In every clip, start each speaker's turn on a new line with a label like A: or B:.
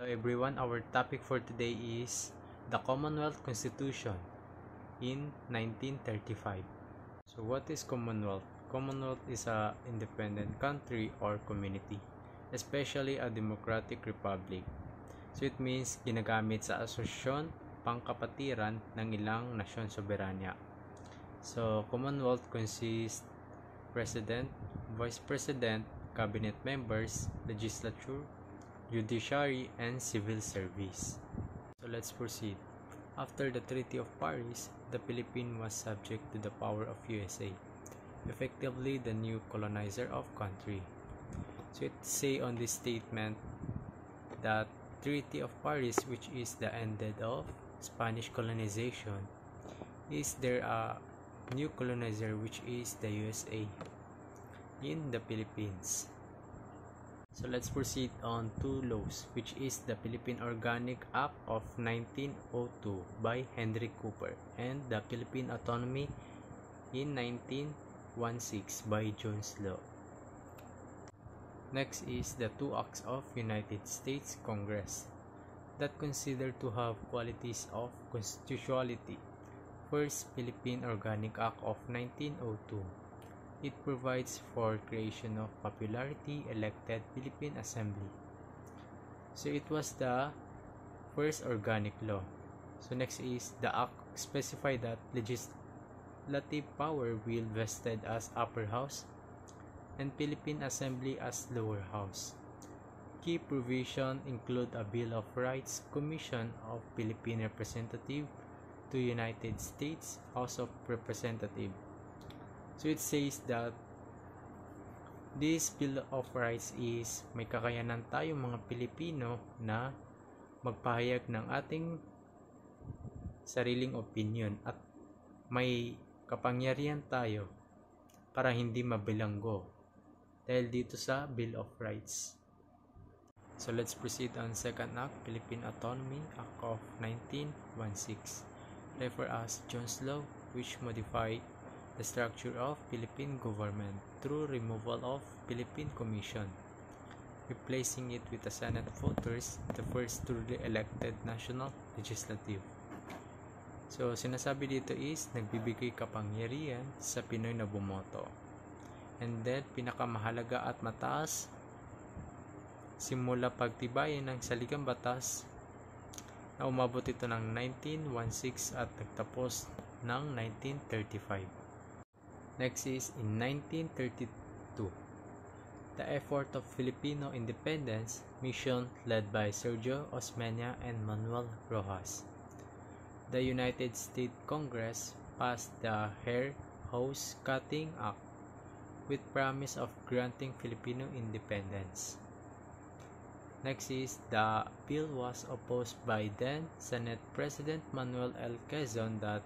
A: Hello everyone, our topic for today is the Commonwealth Constitution in 1935. So what is Commonwealth? Commonwealth is a independent country or community, especially a democratic republic. So it means ginagamit sa asosyon, pangkapatiran ng ilang nasyon soberanya. So Commonwealth consists President, Vice President, Cabinet members, legislature, judiciary, and civil service. So let's proceed. After the Treaty of Paris, the Philippines was subject to the power of USA, effectively the new colonizer of country. So it say on this statement that Treaty of Paris, which is the ended of Spanish colonization, is there a new colonizer which is the USA in the Philippines. So let's proceed on two laws, which is the Philippine Organic Act of 1902 by Henry Cooper and the Philippine Autonomy in 1916 by Jones Law. Next is the two acts of United States Congress that consider to have qualities of constitutionality. First, Philippine Organic Act of 1902. It provides for creation of popularity elected Philippine Assembly. So it was the first organic law. So next is the act specify that legislative power will vested as upper house and Philippine Assembly as lower house. Key provision include a Bill of Rights, Commission of Philippine Representative to United States House of Representatives. So it says that this Bill of Rights is may kakayanan tayo mga Pilipino na magpahayag ng ating sariling opinion at may kapangyarihan tayo para hindi mabilanggo dahil dito sa Bill of Rights. So let's proceed on second act, Philippine Autonomy Act of 1916, refer as Jones Law, which modified the structure of Philippine government through removal of Philippine Commission, replacing it with the Senate voters, the first truly elected national legislative. So sinasabi dito is nagbibigay kapangyarihan sa Pinoy na bumoto. And then pinakamahalaga at mataas simula pagtibayin ng saligang batas na umabot ito ng 1916 at nagtapos ng 1935. Next is in 1932, the effort of Filipino independence mission led by Sergio Osmeña and Manuel Rojas. The United States Congress passed the Hair Hose Cutting Act with promise of granting Filipino independence. Next is the bill was opposed by then Senate President Manuel L. Quezon that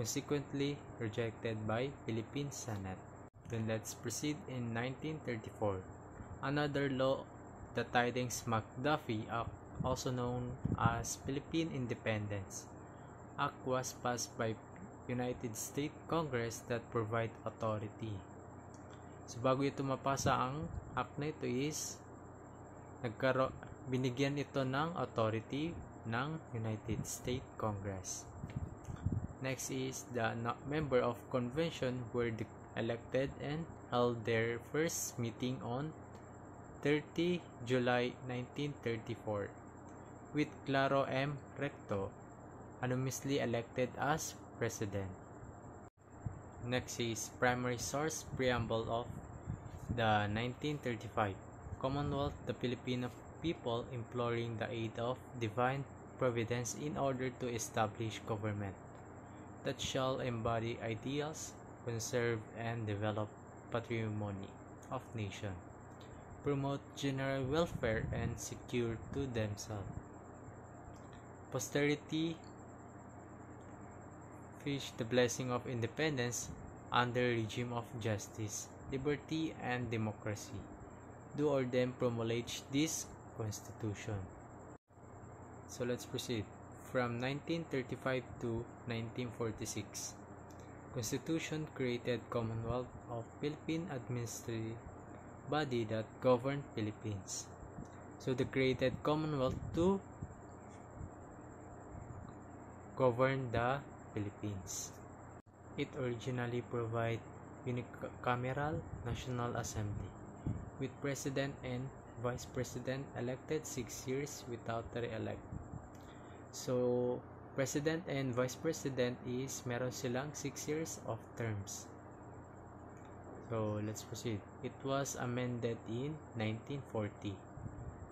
A: consequently rejected by Philippine Senate. Then let's proceed in 1934. Another law, the Tidings-McDuffie Act, also known as Philippine Independence Act, was passed by United States Congress that provide authority. So bago ito mapasa ang act na ito is binigyan ito ng authority ng United States Congress. Next is the member of convention were elected and held their first meeting on 30 July 1934 with Claro M. Recto anonymously elected as president. Next is primary source preamble of the 1935 Commonwealth, the Filipino people imploring the aid of divine providence in order to establish government that shall embody ideals, conserve and develop patrimony of nation, promote general welfare and secure to themselves. Posterity fish the blessing of independence under regime of justice, liberty and democracy. Do or them promulgate this Constitution. So let's proceed. From 1935 to 1946, Constitution created Commonwealth of Philippine Administrative Body that governed Philippines. So the created Commonwealth to govern the Philippines. It originally provided unicameral National Assembly with President and Vice President elected 6 years without re-elect. So President and Vice President is meron silang 6 years of terms. So let's proceed. It was amended in 1940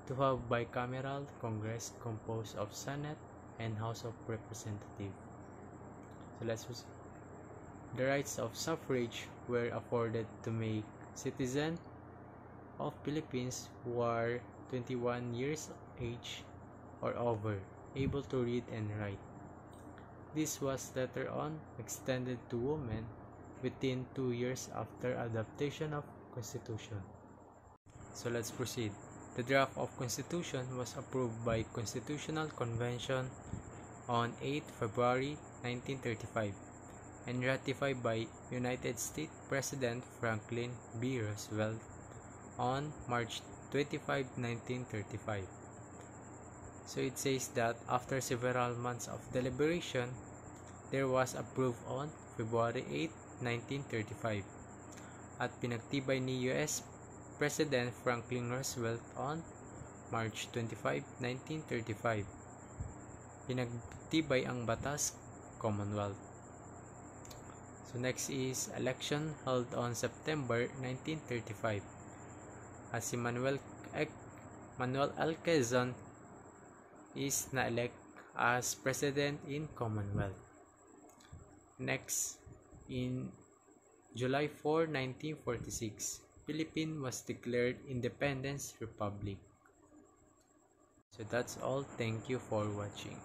A: to have bicameral Congress composed of Senate and House of Representatives. So let's proceed. The rights of suffrage were afforded to make citizens of Philippines who are 21 years of age or over able to read and write. This was later on extended to women within 2 years after adoption of Constitution. So let's proceed. The draft of Constitution was approved by Constitutional Convention on 8 February 1935 and ratified by United States President Franklin B. Roosevelt on March 25, 1935. So it says that after several months of deliberation, there was approved on February 8, 1935 at pinagtibay ni US President Franklin Roosevelt on March 25, 1935. Pinagtibay ang Batas Commonwealth. So next is election held on September 1935. As si Manuel L. Quezon is na-elect as President in Commonwealth. Next, in July 4, 1946, Philippines was declared Independence Republic. So that's all. Thank you for watching.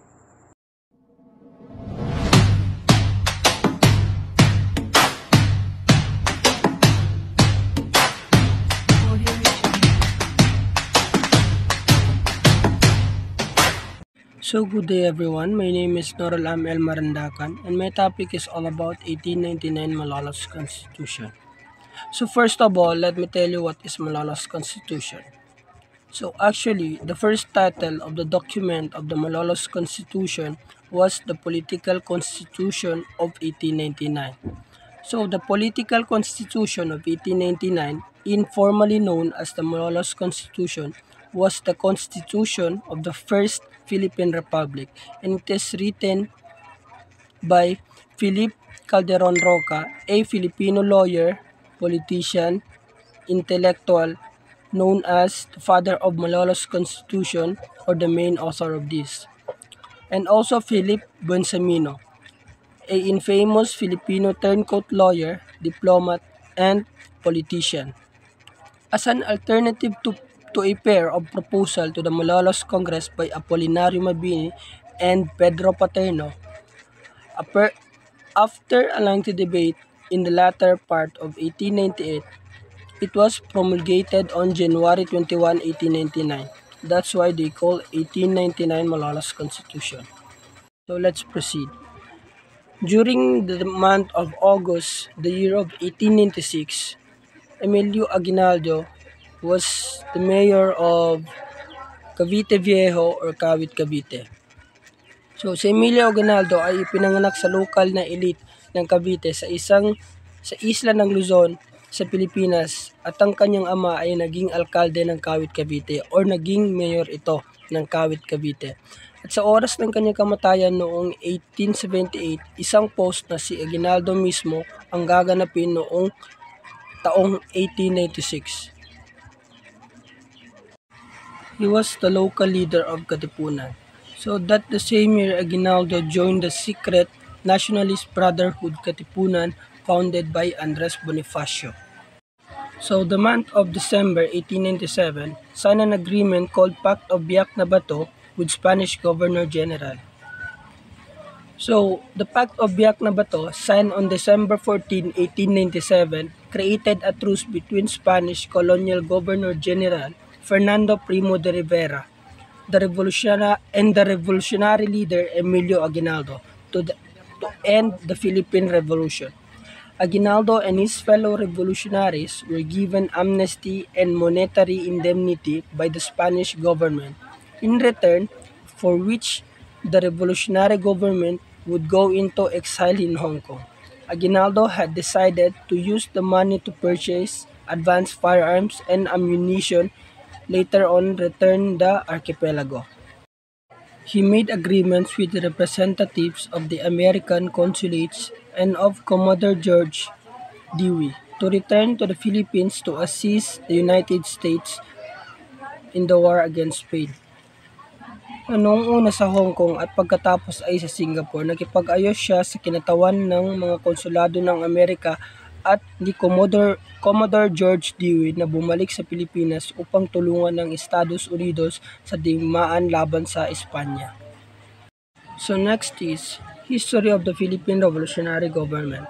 B: So good day everyone, my name is Norel Amel Marandakan and my topic is all about 1899 Malolos Constitution. So first of all, let me tell you what is Malolos Constitution. So actually, the first title of the document of the Malolos Constitution was the Political Constitution of 1899. So the Political Constitution of 1899, informally known as the Malolos Constitution, was the constitution of the First Philippine Republic, and it is written by Philip Calderon Roca, a Filipino lawyer, politician, intellectual, known as the father of Malolos Constitution or the main author of this, and also Philip Bonsamino, a infamous Filipino turncoat lawyer, diplomat, and politician. As an alternative to a pair of proposal to the Malolos Congress by Apolinario Mabini and Pedro Paterno, after a lengthy debate in the latter part of 1898, it was promulgated on January 21, 1899. That's why they call 1899 Malolos Constitution. So let's proceed. During the month of August, the year of 1896, Emilio Aguinaldo was the mayor of Cavite Viejo or Kawit, Cavite. So si Emilio Aguinaldo ay ipinanganak sa lokal na elite ng Cavite sa isla ng Luzon sa Pilipinas, at ang kanyang ama ay naging alkalde ng Kawit, Cavite or naging mayor ito ng Kawit, Cavite. At sa oras ng kanyang kamatayan noong 1878, isang post na si Aguinaldo mismo ang gaganapin noong taong 1896. He was the local leader of Katipunan. So that the same year, Aguinaldo joined the secret Nationalist Brotherhood Katipunan founded by Andres Bonifacio. So the month of December 1897, signed an agreement called Pact of Biak na Bato with Spanish Governor General. So the Pact of Biak na Bato, signed on December 14, 1897, created a truce between Spanish Colonial Governor General Fernando Primo de Rivera, the revolutionary leader Emilio Aguinaldo to end the Philippine Revolution. Aguinaldo and his fellow revolutionaries were given amnesty and monetary indemnity by the Spanish government, in return for which the revolutionary government would go into exile in Hong Kong. Aguinaldo had decided to use the money to purchase advanced firearms and ammunition, later on return the archipelago. He made agreements with the representatives of the American consulates and of Commodore George Dewey to return to the Philippines to assist the United States in the war against Spain. Noong una sa Hong Kong at pagkatapos ay sa Singapore, nakipag-ayos siya sa kinatawan ng mga konsulado ng Amerika at ni Commodore George Dewey na bumalik sa Pilipinas upang tulungan ng Estados Unidos sa digmaan laban sa Espanya. So next is History of the Philippine Revolutionary Government.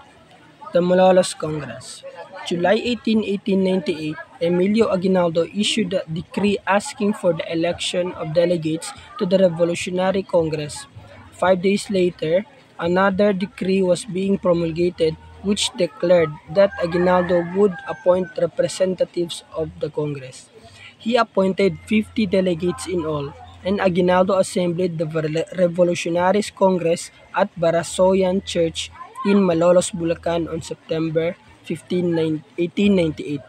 B: The Malolos Congress. July 18, 1898, Emilio Aguinaldo issued a decree asking for the election of delegates to the Revolutionary Congress. 5 days later, another decree was being promulgated which declared that Aguinaldo would appoint representatives of the Congress. He appointed 50 delegates in all, and Aguinaldo assembled the Revolutionaries Congress at Barasoyan Church in Malolos, Bulacan on September 15, 1898.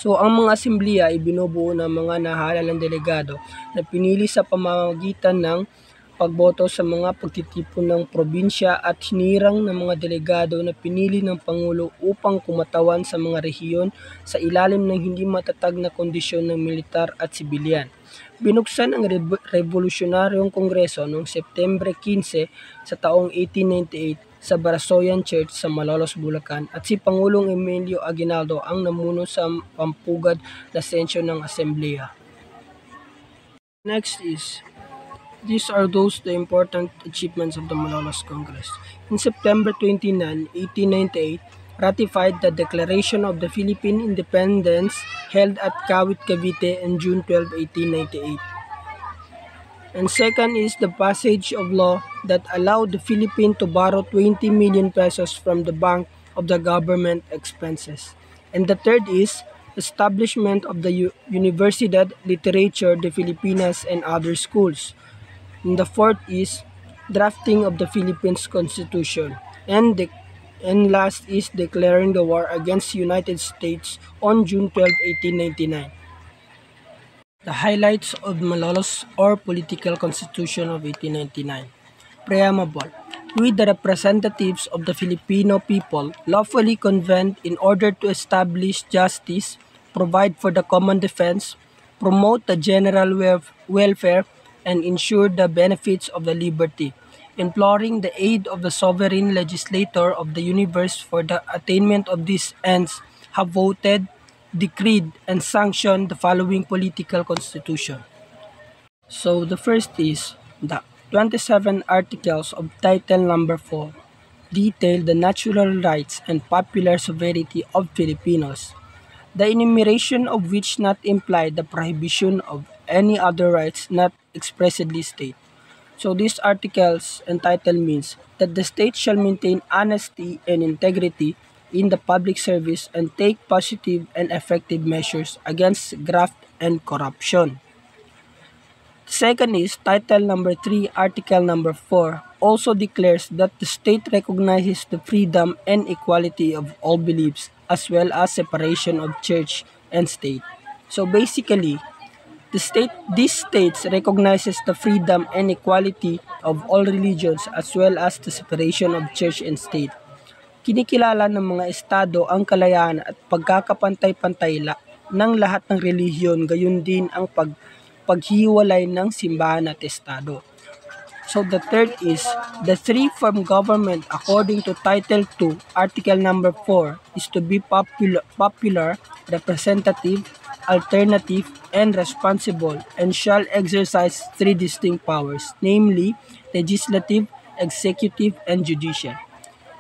B: So ang mga asembleya ay binubuo ng mga nahalalang delegado na pinili sa pamamagitan ng pagboto sa mga pagtitipon ng probinsya at hinirang ng mga delegado na pinili ng Pangulo upang kumatawan sa mga rehiyon sa ilalim ng hindi matatag na kondisyon ng militar at sibilyan. Binuksan ang Revolusyonaryong Kongreso noong September 15 sa taong 1898 sa Barasoyan Church sa Malolos, Bulacan at si Pangulong Emilio Aguinaldo ang namuno sa pampugad na sesyon ng Asembleya. Next is, these are the important achievements of the Malolos Congress. In September 29, 1898, ratified the Declaration of the Philippine Independence held at Kawit, Cavite on June 12, 1898. And second is the passage of law that allowed the Philippines to borrow 20 million pesos from the Bank of the Government Expenses. And the third is establishment of the Universidad Literature de Filipinas and other schools. And the fourth is drafting of the Philippines Constitution. And last is declaring the war against the United States on June 12, 1899. The highlights of Malolos or Political Constitution of 1899. Preamble. We, the representatives of the Filipino people, lawfully convened in order to establish justice, provide for the common defense, promote the general welfare, and ensure the benefits of the liberty, imploring the aid of the sovereign legislator of the universe for the attainment of these ends, have voted, decreed, and sanctioned the following political constitution. So the first is the 27 Articles of Title Number 4 detail the natural rights and popular sovereignty of Filipinos, the enumeration of which not imply the prohibition of any other rights not expressly stated. So these articles and title means that the state shall maintain honesty and integrity in the public service and take positive and effective measures against graft and corruption. Second is Title Number 3, Article Number 4 also declares that the state recognizes the freedom and equality of all beliefs as well as separation of church and state. So basically, these states recognizes the freedom and equality of all religions as well as the separation of church and state. Kinikilala ng mga estado ang kalayaan at pagkakapantay-pantay ng lahat ng relihiyon, gayon din ang paghiwalay ng simbahan at estado. So the third is, the three-form government according to Title 2, Article Number 4 is to be popular, representative, alternative, and responsible, and shall exercise three distinct powers, namely legislative, executive, and judicial.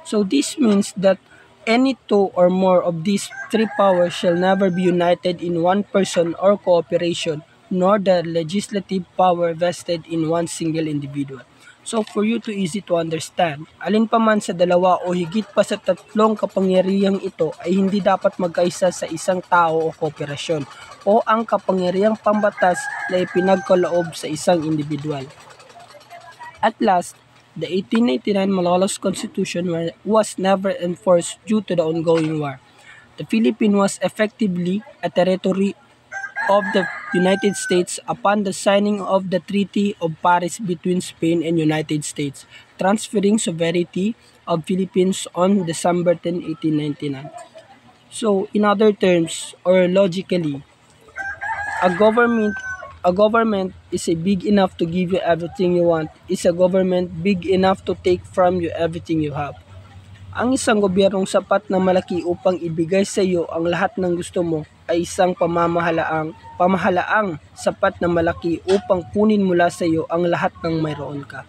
B: So this means that any two or more of these three powers shall never be united in one person or cooperation, nor the legislative power vested in one single individual. So for you to easy to understand, alin pa man sa dalawa o higit pa sa tatlong kapangyarihang ito ay hindi dapat magkaisa sa isang tao o kooperasyon o ang kapangyarihang pambatas na ipinagkaloob sa isang individual. At last, the 1899 Malolos Constitution was never enforced due to the ongoing war. The Philippines was effectively a territory of the United States upon the signing of the Treaty of Paris between Spain and United States, transferring sovereignty of Philippines on December 10, 1899. So, in other terms, or logically, a government is a big enough to give you everything you want, is a government big enough to take from you everything you have. Ang isang gobyernong sapat na malaki upang ibigay sa iyo ang lahat ng gusto mo ay isang pamahalaang sapat na malaki upang kunin mula sa iyo ang lahat ng mayroon ka.